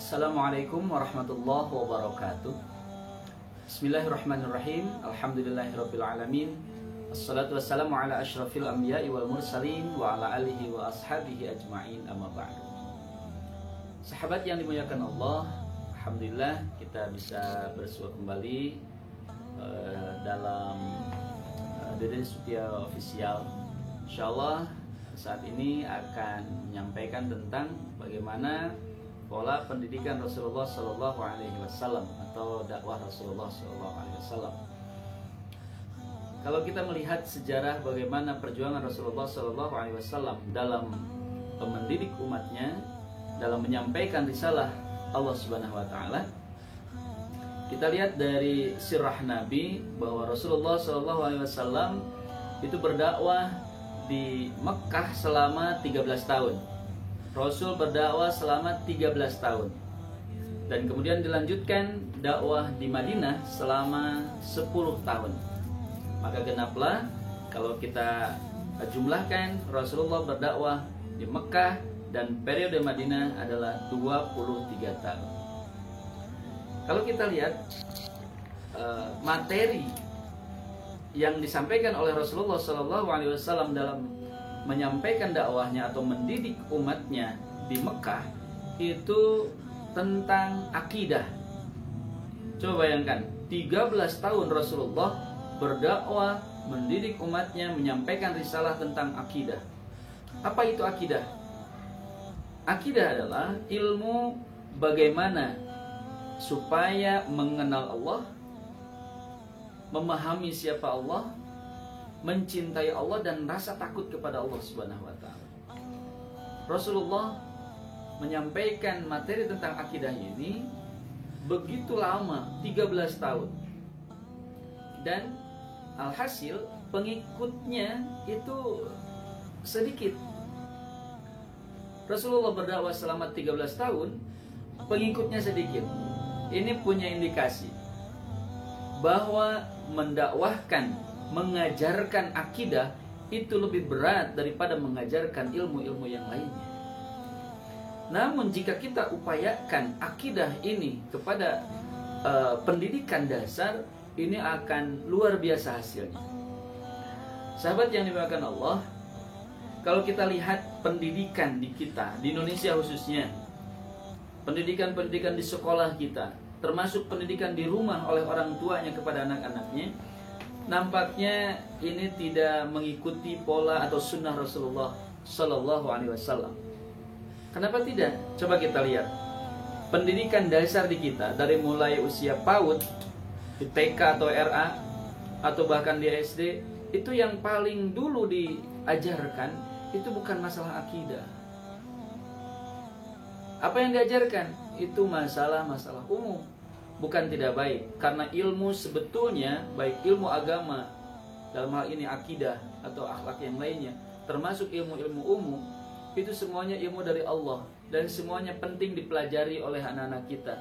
Assalamualaikum warahmatullahi wabarakatuh. Bismillahirrahmanirrahim. Alhamdulillahirabbil alamin. Assalatu wassalamu ala asyrafil anbiya'i wal mursalin wa ala alihi wa ashabihi ajma'in, amma ba'du. Sahabat yang dimuliakan Allah, alhamdulillah kita bisa bersua kembali dalam Dede Setia Official. Insyaallah saat ini akan menyampaikan tentang bagaimana pola pendidikan Rasulullah Sallallahu Alaihi Wasallam atau dakwah Rasulullah Sallallahu Alaihi Wasallam. Kalau kita melihat sejarah bagaimana perjuangan Rasulullah Sallallahu Alaihi Wasallam dalam mendidik umatnya, dalam menyampaikan risalah Allah Subhanahu Wa Taala, kita lihat dari sirah Nabi bahwa Rasulullah Sallallahu Alaihi Wasallam itu berdakwah di Mekah selama 13 tahun. Rasul berdakwah selama 13 tahun. Dan kemudian dilanjutkan dakwah di Madinah selama 10 tahun. Maka genaplah kalau kita jumlahkan Rasulullah berdakwah di Mekah dan periode Madinah adalah 23 tahun. Kalau kita lihat materi yang disampaikan oleh Rasulullah SAW dalam menyampaikan dakwahnya atau mendidik umatnya di Mekah itu tentang akidah. Coba bayangkan, 13 tahun Rasulullah berdakwah, mendidik umatnya, menyampaikan risalah tentang akidah. Apa itu akidah? Akidah adalah ilmu bagaimana supaya mengenal Allah, memahami siapa Allah, mencintai Allah dan rasa takut kepada Allah Subhanahu wa taala. Rasulullah menyampaikan materi tentang akidah ini begitu lama, 13 tahun. Dan alhasil pengikutnya itu sedikit. Rasulullah berdakwah selama 13 tahun, pengikutnya sedikit. Ini punya indikasi bahwa mendakwahkan, mengajarkan akidah itu lebih berat daripada mengajarkan ilmu-ilmu yang lainnya. Namun jika kita upayakan akidah ini kepada pendidikan dasar, ini akan luar biasa hasilnya. Sahabat yang dimuliakan Allah, kalau kita lihat pendidikan di kita, di Indonesia khususnya, pendidikan-pendidikan di sekolah kita, termasuk pendidikan di rumah oleh orang tuanya kepada anak-anaknya, nampaknya ini tidak mengikuti pola atau sunnah Rasulullah Sallallahu Alaihi Wasallam. Kenapa tidak? Coba kita lihat pendidikan dasar di kita dari mulai usia PAUD, di TK atau RA, atau bahkan di SD, itu yang paling dulu diajarkan itu bukan masalah akidah. Apa yang diajarkan? Itu masalah-masalah umum. Bukan tidak baik, karena ilmu sebetulnya, baik ilmu agama, dalam hal ini akidah atau akhlak yang lainnya, termasuk ilmu-ilmu umum, itu semuanya ilmu dari Allah dan semuanya penting dipelajari oleh anak-anak kita.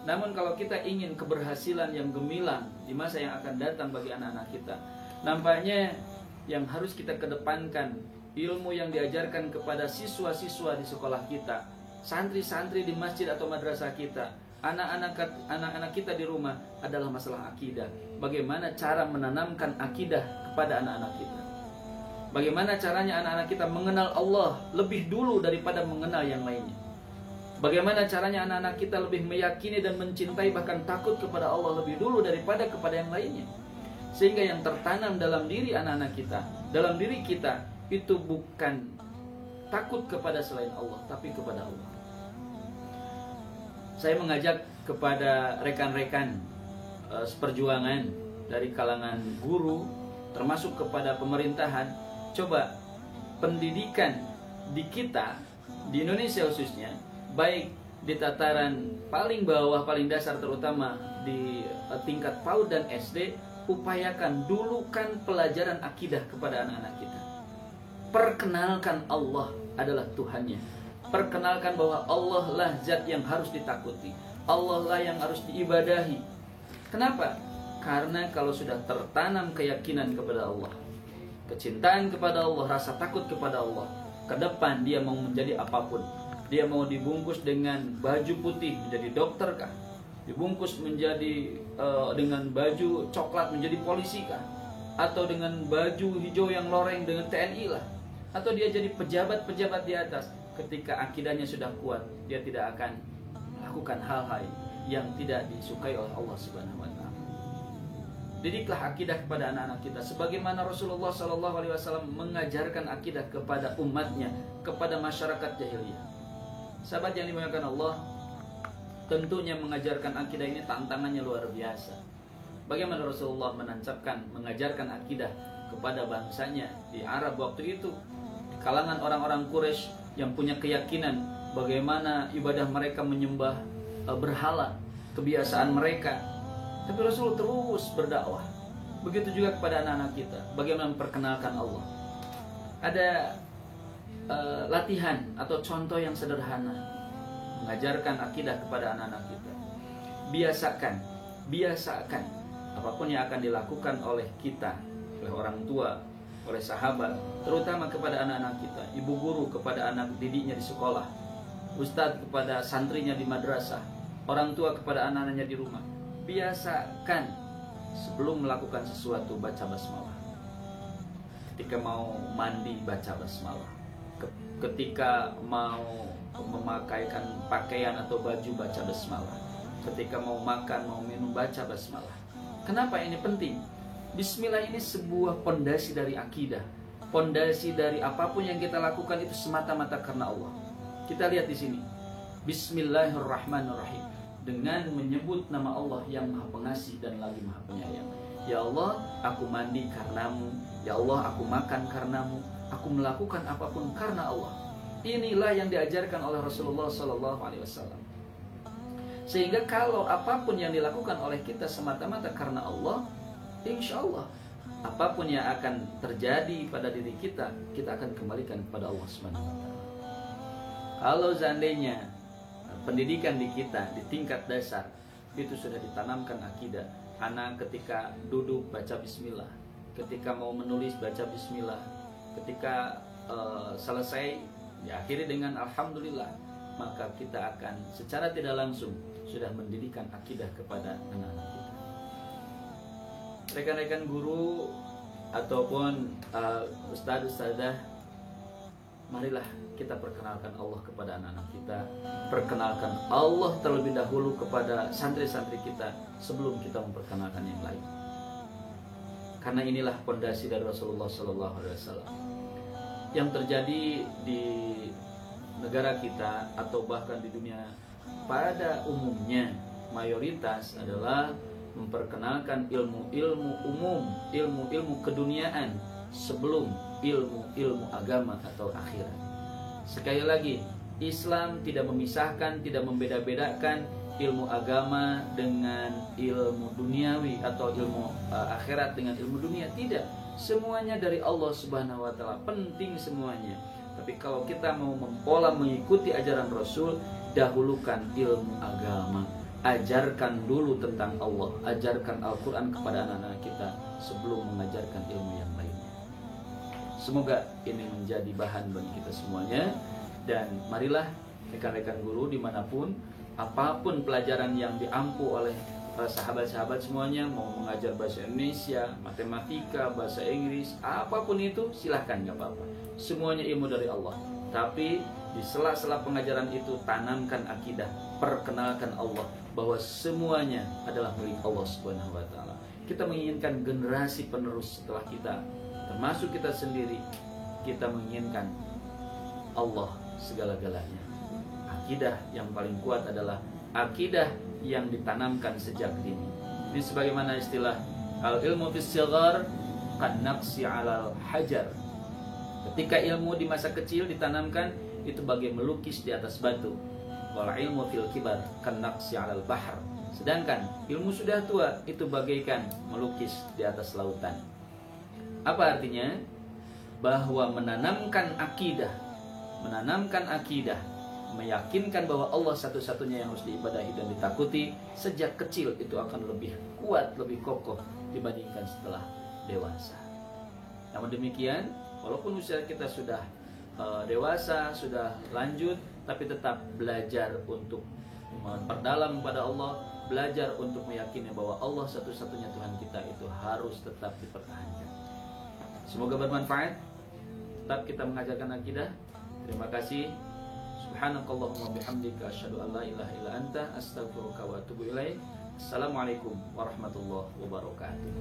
Namun kalau kita ingin keberhasilan yang gemilang di masa yang akan datang bagi anak-anak kita, nampaknya yang harus kita kedepankan ilmu yang diajarkan kepada siswa-siswa di sekolah kita, santri-santri di masjid atau madrasah kita, anak-anak kita di rumah adalah masalah akidah. Bagaimana cara menanamkan akidah kepada anak-anak kita? Bagaimana caranya anak-anak kita mengenal Allah lebih dulu daripada mengenal yang lainnya? Bagaimana caranya anak-anak kita lebih meyakini dan mencintai bahkan takut kepada Allah lebih dulu daripada kepada yang lainnya? Sehingga yang tertanam dalam diri anak-anak kita, dalam diri kita, itu bukan takut kepada selain Allah, tapi kepada Allah. Saya mengajak kepada rekan-rekan seperjuangan dari kalangan guru, termasuk kepada pemerintahan, coba pendidikan di kita, di Indonesia khususnya, baik di tataran paling bawah, paling dasar, terutama di tingkat PAUD dan SD, upayakan dulukan pelajaran akidah kepada anak-anak kita. Perkenalkan Allah adalah Tuhannya. Perkenalkan bahwa Allah lah zat yang harus ditakuti, Allah lah yang harus diibadahi. Kenapa? Karena kalau sudah tertanam keyakinan kepada Allah, kecintaan kepada Allah, rasa takut kepada Allah, ke depan dia mau menjadi apapun, Dia mau dibungkus dengan baju putih menjadi dokter kah? Dibungkus menjadi dengan baju coklat menjadi polisi kah? Atau dengan baju hijau yang loreng dengan TNI lah? Atau dia jadi pejabat-pejabat di atas? Ketika akidahnya sudah kuat, dia tidak akan melakukan hal-hal yang tidak disukai oleh Allah Subhanahu wa taala. Didiklah akidah kepada anak-anak kita sebagaimana Rasulullah SAW mengajarkan akidah kepada umatnya, kepada masyarakat jahiliyah. Sahabat yang dimuliakan Allah, tentunya mengajarkan akidah ini tantangannya luar biasa. Bagaimana Rasulullah mengajarkan akidah kepada bangsanya di Arab waktu itu, di kalangan orang-orang Quraisy yang punya keyakinan bagaimana ibadah mereka menyembah berhala, kebiasaan mereka. Tapi Rasul terus berdakwah. Begitu juga kepada anak-anak kita, bagaimana memperkenalkan Allah. Ada latihan atau contoh yang sederhana mengajarkan akidah kepada anak-anak kita. Biasakan apapun yang akan dilakukan oleh kita, oleh orang tua, oleh sahabat, terutama kepada anak-anak kita, ibu guru kepada anak didiknya di sekolah, ustadz kepada santrinya di madrasah, orang tua kepada anak-anaknya di rumah. Biasakan sebelum melakukan sesuatu baca basmalah. Ketika mau mandi baca basmalah. Ketika mau memakaikan pakaian atau baju baca basmalah. Ketika mau makan, mau minum baca basmalah. Kenapa ini penting? Bismillah ini sebuah pondasi dari akidah. Pondasi dari apapun yang kita lakukan itu semata-mata karena Allah. Kita lihat di sini. Bismillahirrahmanirrahim. Dengan menyebut nama Allah yang Maha Pengasih dan lagi Maha Penyayang. Ya Allah, aku mandi karenamu. Ya Allah, aku makan karenamu. Aku melakukan apapun karena Allah. Inilah yang diajarkan oleh Rasulullah SAW. Sehingga kalau apapun yang dilakukan oleh kita semata-mata karena Allah, insya Allah apapun yang akan terjadi pada diri kita, kita akan kembalikan kepada Allah SWT. Kalau seandainya pendidikan di kita di tingkat dasar itu sudah ditanamkan akidah, anak ketika duduk baca bismillah, ketika mau menulis baca bismillah, ketika selesai diakhiri dengan alhamdulillah, maka kita akan secara tidak langsung sudah mendidikan akidah kepada anak-anak kita. Rekan-rekan guru ataupun ustadz-ustadzah, marilah kita perkenalkan Allah kepada anak-anak kita. Perkenalkan Allah terlebih dahulu kepada santri-santri kita sebelum kita memperkenalkan yang lain. Karena inilah pondasi dari Rasulullah SAW. Yang terjadi di negara kita atau bahkan di dunia pada umumnya, mayoritas adalah memperkenalkan ilmu-ilmu umum, ilmu-ilmu keduniaan sebelum ilmu-ilmu agama atau akhirat. Sekali lagi, Islam tidak memisahkan, tidak membeda-bedakan ilmu agama dengan ilmu duniawi atau ilmu akhirat dengan ilmu dunia. Tidak. Semuanya dari Allah Subhanahu wa taala, penting semuanya. Tapi kalau kita mau mempola mengikuti ajaran Rasul, dahulukan ilmu agama. Ajarkan dulu tentang Allah, ajarkan Al-Quran kepada anak-anak kita sebelum mengajarkan ilmu yang lainnya. Semoga ini menjadi bahan bagi kita semuanya. Dan marilah rekan-rekan guru dimanapun, apapun pelajaran yang diampu oleh sahabat-sahabat semuanya, mau mengajar bahasa Indonesia, matematika, bahasa Inggris, apapun itu silahkan, gak apa-apa. Semuanya ilmu dari Allah. Tapi di sela-sela pengajaran itu tanamkan akidah, perkenalkan Allah bahwa semuanya adalah milik Allah Subhanahu wa taala. Kita menginginkan generasi penerus setelah kita, termasuk kita sendiri, kita menginginkan Allah segala-galanya. Akidah yang paling kuat adalah akidah yang ditanamkan sejak dini. Ini sebagaimana istilah al-ilmu fis sighar kan naqsi 'alal hajar. Ketika ilmu di masa kecil ditanamkan, itu bagai melukis di atas batu. Wal ilmu fil kibar kan naqsi 'alal bahr. Sedangkan ilmu sudah tua itu bagaikan melukis di atas lautan. Apa artinya? Bahwa menanamkan akidah, meyakinkan bahwa Allah satu-satunya yang harus diibadahi dan ditakuti sejak kecil, itu akan lebih kuat, lebih kokoh dibandingkan setelah dewasa. Namun demikian, walaupun usia kita sudah dewasa, sudah lanjut, tapi tetap belajar untuk memperdalam kepada Allah, belajar untuk meyakini bahwa Allah satu-satunya Tuhan kita itu harus tetap dipertahankan. Semoga bermanfaat. Tetap kita mengajarkan akidah. Terima kasih. Subhanakallahumma bihamdika asyhadu an la ilaha illa anta astaghfiruka wa atubu ilaik. Assalamualaikum warahmatullahi wabarakatuh.